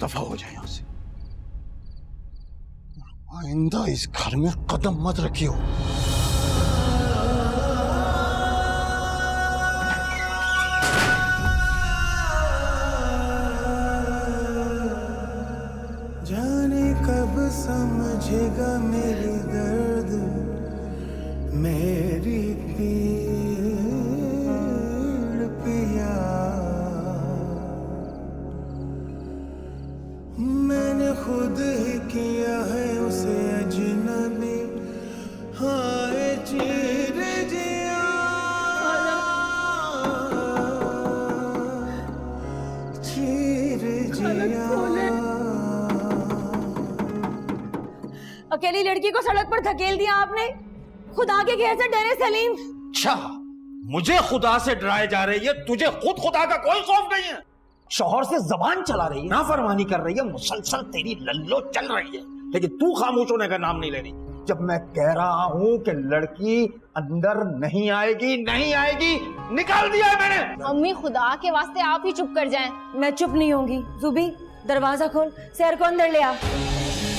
दफा हो जाए यहां से। आइंदा इस घर में कदम मत रखियो। जाने कब समझेगा मेरी दर्द, मेरी पीड़ पिया। मैंने खुद ही किया है उसे अजनबी, हाय चीर जिया, चीर जिया। अकेली लड़की को सड़क पर धकेल दिया आपने। खुदा के घेर से डरे सलीम। अच्छा, मुझे खुदा से डराए जा रही है, तुझे खुद खुदा का कोई खौफ नहीं है। शौहर से जबान चला रही है, नाफरमानी कर रही है, मुसलसल तेरी लल्लो चल रही है, लेकिन तू खामोश होने का नाम नहीं ले रही। जब मैं कह रहा हूं कि लड़की अंदर नहीं आएगी, नहीं आएगी, निकाल दिया है मैंने। अम्मी खुदा के वास्ते आप ही चुप कर जाएं। मैं चुप नहीं होंगी। जुबी दरवाजा खोल, शहर को अंदर ले आ।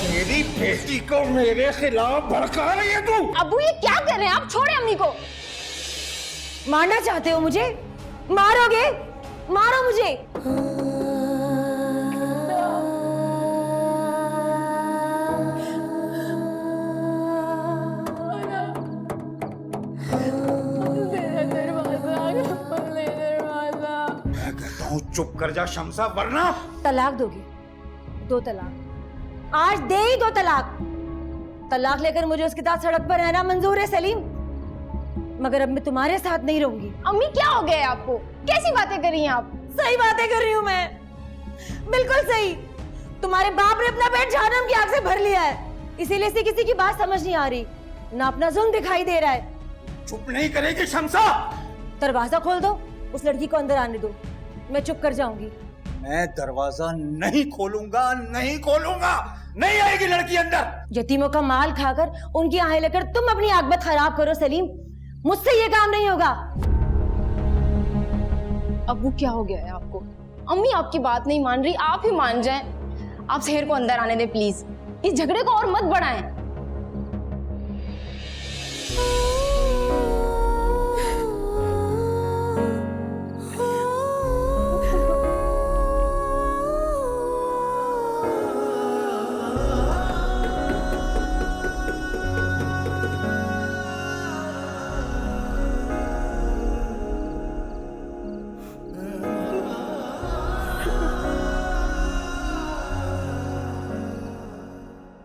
मेरी बेटी को मेरे खिलाफ भड़का रही है तू। अब्बू ये क्या कर रहे हैं आप? छोड़े अम्मी को। मारना चाहते हो मुझे? मारोगे? मारो मुझे। मैं कहता हूँ चुप कर जा शमसा, वरना तलाक दोगे? 2 तलाक आज दे ही दो तलाक। तलाक लेकर मुझे उसके साथ सड़क पर रहना मंजूर है सलीम, मगर अब मैं तुम्हारे साथ नहीं रहूंगी। अम्मी क्या हो गया है आपको? कैसी बातें कर रही हैं आप? सही बातें कर रही हूँ मैं, बिल्कुल सही। तुम्हारे बाप ने अपना पेट जहन्नम की आग से भर लिया है, इसीलिए इसे किसी की बात समझ नहीं आ रही, ना अपना जुल्म दिखाई दे रहा है। चुप नहीं करेगी शमसा? दरवाजा खोल दो, उस लड़की को अंदर आने दो, मैं चुप कर जाऊंगी। मैं दरवाजा नहीं खोलूंगा, नहीं खोलूंगा, नहीं आएगी लड़की अंदर। यतीमों का माल खाकर उनकी आहें लेकर तुम अपनी आकबत खराब करो सलीम, मुझसे ये काम नहीं होगा। अब्बू क्या हो गया है आपको? अम्मी आपकी बात नहीं मान रही, आप ही मान जाएं। आप शहर को अंदर आने दें प्लीज, इस झगड़े को और मत बढ़ाएं।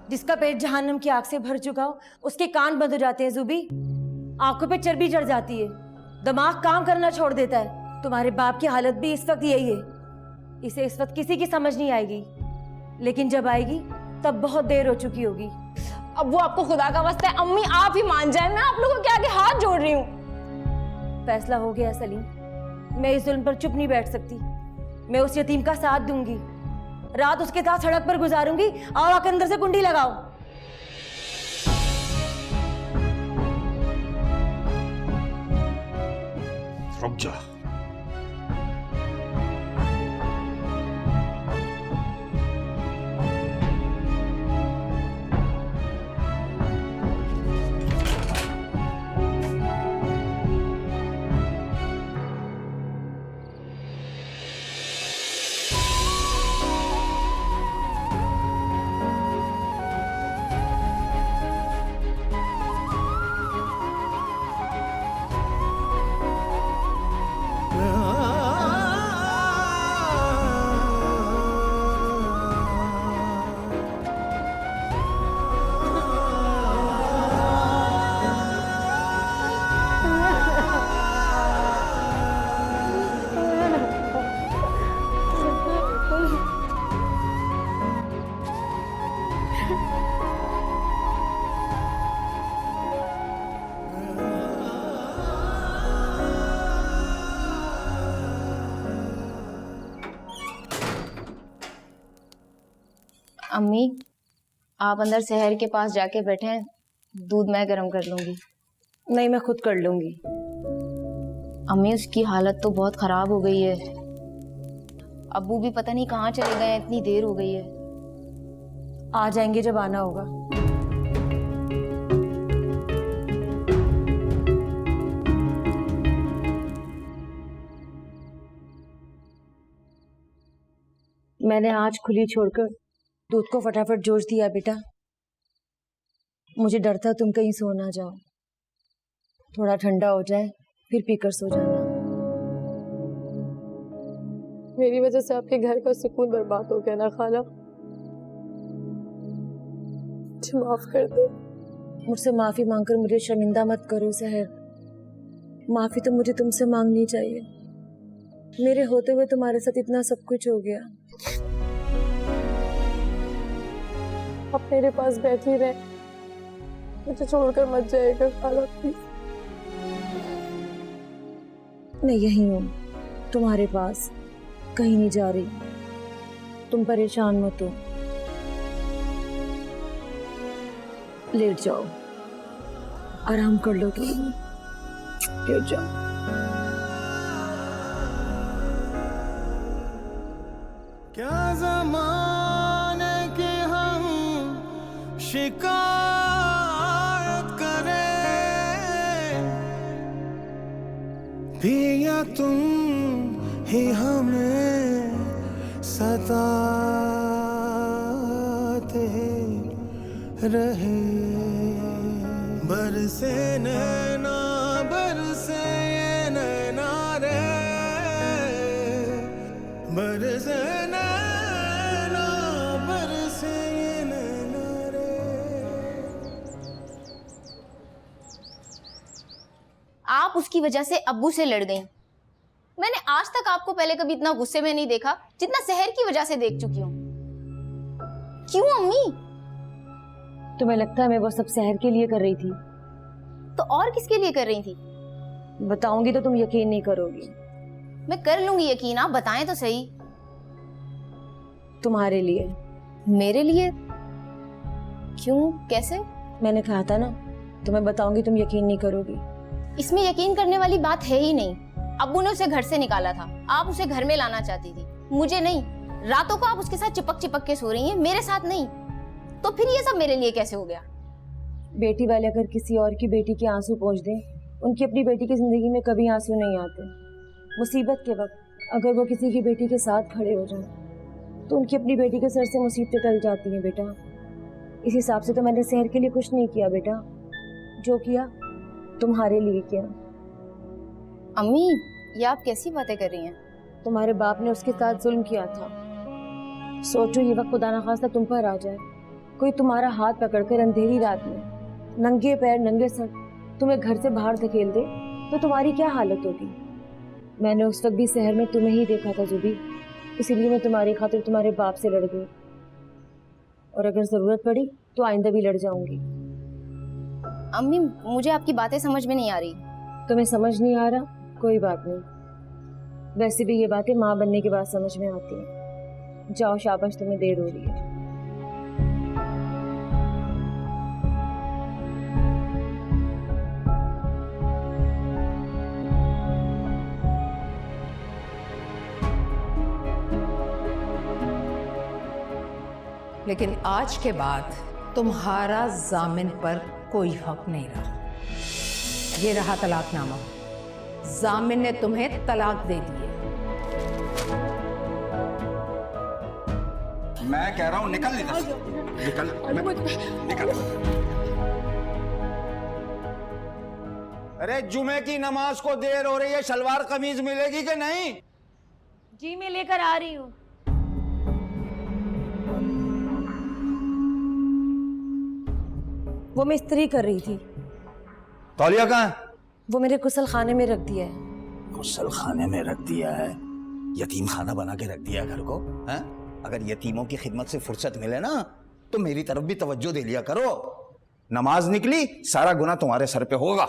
जिसका पेट जहन्नम की आग से भर चुका हो उसके कान बंद हो जाते हैं जुबी, आंखों पे चर्बी चढ़ जाती है, दिमाग काम करना छोड़ देता है। तुम्हारे बाप की हालत भी इस वक्त यही है। इसे इस वक्त किसी की समझ नहीं आएगी, लेकिन जब आएगी तब बहुत देर हो चुकी होगी। अब्बू आपको खुदा का वास्ता है, अम्मी आप ही मान जाएं, मैं आप लोगों के आगे हाथ जोड़ रही हूँ। फैसला हो गया सलीम, मैं इस जुल्म पर चुप नहीं बैठ सकती। मैं उस यतीम का साथ दूंगी, रात उसके साथ सड़क पर गुजारूंगी। आओ आकर अंदर से कुंडी लगाओ। रुक जा। अम्मी आप अंदर शहर के पास जाके बैठे, दूध मैं गर्म कर लूंगी। नहीं, मैं खुद कर लूंगी। अम्मी उसकी हालत तो बहुत खराब हो गई है। अब्बू भी पता नहीं कहाँ चले गए हैं, इतनी देर हो गई है। आ जाएंगे जब आना होगा। मैंने आज खुली छोड़कर दूध को फटाफट जोश दिया बेटा। मुझे डर था तुम कहीं सो ना जाओ, थोड़ा ठंडा हो जाए फिर पीकर सो जाना। मेरी वजह से आपके घर का सुकून बर्बाद हो गया ना खाला, मुझे माफ कर दो। मुझसे माफी मांगकर मुझे शर्मिंदा मत करो सहर। माफी तो मुझे तुमसे मांगनी चाहिए। मेरे होते हुए तुम्हारे साथ इतना सब कुछ हो गया। आप मेरे पास बैठी रहे, मुझे छोड़कर मत जाएगा खाला प्लीज। मैं यही हूँ तुम्हारे पास, कहीं नहीं जा रही। तुम परेशान मत हो, लेट जाओ, आराम कर लो तुम, लेट जाओ। क्या ज़माने के हम शिकायत करें, पिया तुम ही हमें सताते रहे। बरसे नैना बरसे ये नैना रे, बरसे नैना बरसे ये नैना रे। आप उसकी वजह से अब्बू से लड़ गई। मैंने आज तक आपको पहले कभी इतना गुस्से में नहीं देखा जितना सहर की वजह से देख चुकी हूँ। क्यों अम्मी? तुम्हें लगता है मैं वो सब सहर के लिए कर रही थी? तो और किसके लिए कर रही थी? बताऊंगी तो तुम यकीन नहीं करोगी। मैं कर लूंगी यकीन, आप बताएं तो सही। तुम्हारे लिए। मेरे लिए? क्यों, कैसे? मैंने कहा था ना, तुम्हें बताऊंगी तुम यकीन नहीं करोगी। इसमें यकीन करने वाली बात है ही नहीं। अब्बू ने उसे घर से निकाला था, आप उसे घर में लाना चाहती थी, मुझे नहीं। रातों को आप उसके साथ चिपक चिपक के सो रही हैं, मेरे साथ नहीं। तो फिर ये सब मेरे लिए कैसे हो गया? बेटी वाले अगर किसी और की बेटी के आंसू पोंछ दें, उनकी अपनी बेटी की जिंदगी में कभी आंसू नहीं आते। मुसीबत के वक्त अगर वो किसी की बेटी के साथ खड़े हो जाएं, तो उनकी अपनी बेटी के सर से मुसीबतें टल जाती हैं बेटा। इस हिसाब से तो मैंने सहर के लिए कुछ नहीं किया बेटा, जो किया तुम्हारे लिए किया। अम्मी, ये आप कैसी बातें कर रही हैं? तुम्हारे बाप ने उसके साथ जुल्म किया था। सोचो ये वक्त खुदा ना खास्ता तुम पर आ जाए, कोई तुम्हारा हाथ पकड़कर अंधेरी रात में नंगे पैर नंगे सर तुम्हें घर से बाहर धकेल दे, तो तुम्हारी क्या हालत होगी? मैंने उस वक्त भी शहर में तुम्हें ही देखा था जुबी, इसीलिए मैं तुम्हारी खातिर तुम्हारे बाप से लड़ गई, और अगर जरूरत पड़ी तो आइंदा भी लड़ जाऊंगी। अम्मी, मुझे आपकी बातें समझ में नहीं आ रही। तुम्हें समझ नहीं आ रहा? कोई बात नहीं, वैसे भी ये बातें माँ बनने के बाद समझ में आती हैं। जाओ शाबाश, तुम्हें देर हो रही है। लेकिन आज के बाद तुम्हारा जामिन पर कोई हक नहीं रहा। ये रहा तलाकनामा, जामिन ने तुम्हें तलाक दे दी है। मैं कह रहा हूं निकल इधर से। निकल। अरे जुमे की नमाज को देर हो रही है, शलवार कमीज मिलेगी कि नहीं? जी मैं लेकर आ रही हूँ। वो मैं इस्त्री कर रही थी। तौलिया कहाँ है? वो मेरे गुसल खाने में रख दिया है। गुसल खाने में रख दिया है? यतीम खाना बना के रख दिया घर को, हैं? अगर यतीमों की खिदमत से फुर्सत मिले ना तो मेरी तरफ भी तवज्जो दे लिया करो। नमाज निकली, सारा गुनाह तुम्हारे सर पे होगा।